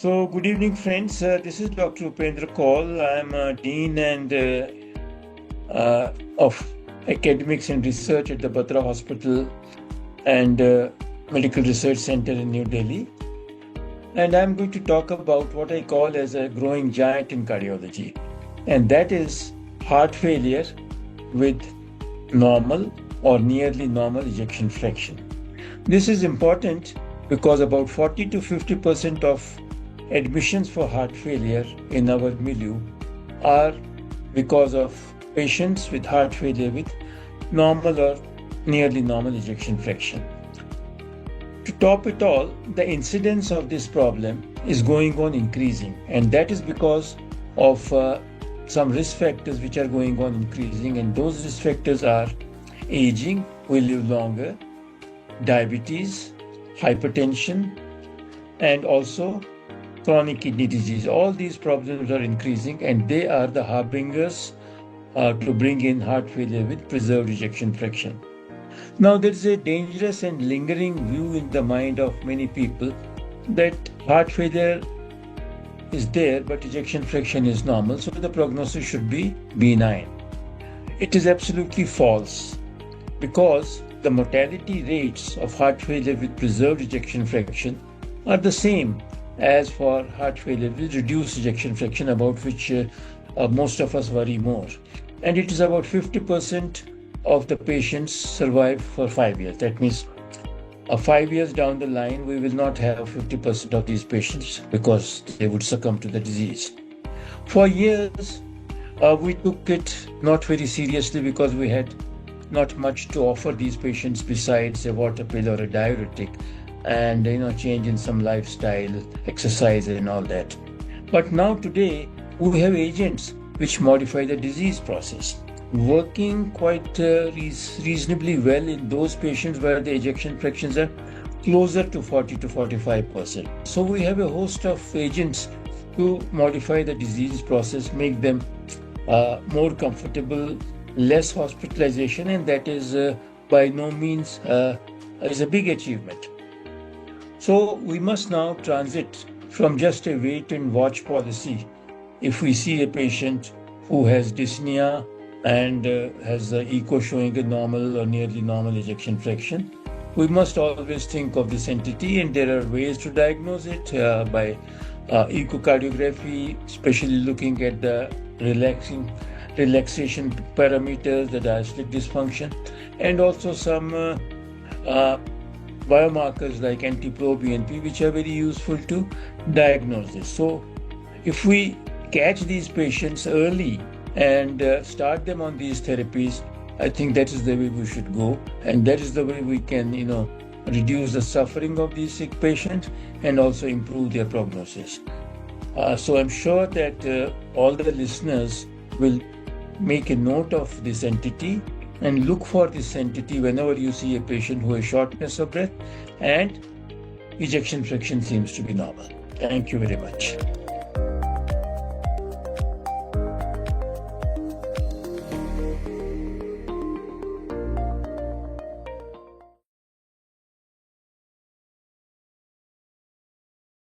So, good evening, friends. This is Dr. Upendra Kaul. I'm Dean and of Academics and Research at the 𝗣𝗨𝗲 Hospital and Medical Research Center in New Delhi. And I'm going to talk about what I call as a growing giant in cardiology. And that is heart failure with normal or nearly normal ejection fraction. This is important because about 40 to 50% of admissions for heart failure in our milieu are because of patients with heart failure with normal or nearly normal ejection fraction. To top it all, the incidence of this problem is going on increasing, and that is because of some risk factors which are going on increasing, and those risk factors are aging, we live longer, diabetes, hypertension, and also chronic kidney disease. All these problems are increasing, and they are the harbingers to bring in heart failure with preserved ejection fraction. Now, there is a dangerous and lingering view in the mind of many people that heart failure is there, but ejection fraction is normal, so the prognosis should be benign. It is absolutely false, because the mortality rates of heart failure with preserved ejection fraction are the same as for heart failure with reduced ejection fraction, about which most of us worry more. And it is about 50% of the patients survive for 5 years. That means 5 years down the line, we will not have 50% of these patients because they would succumb to the disease. For years, we took it not very seriously because we had not much to offer these patients besides a water pill or a diuretic and change in some lifestyle, exercise and all that. But now today, we have agents which modify the disease process, working quite reasonably well in those patients where the ejection fractions are closer to 40 to 45%. So we have a host of agents to modify the disease process, make them more comfortable, less hospitalization, and that is by no means is a big achievement. So we must now transit from just a wait and watch policy. If we see a patient who has dyspnea and has echo showing a normal or nearly normal ejection fraction, we must always think of this entity, and there are ways to diagnose it by echocardiography, especially looking at the relaxation parameters, the diastolic dysfunction, and also some biomarkers like NT-proBNP, which are very useful to diagnose this. So if we catch these patients early and start them on these therapies, I think that is the way we should go, and that is the way we can reduce the suffering of these sick patients and also improve their prognosis. So I'm sure that all the listeners will make a note of this entity and look for this entity whenever you see a patient who has shortness of breath and ejection fraction seems to be normal. Thank you very much.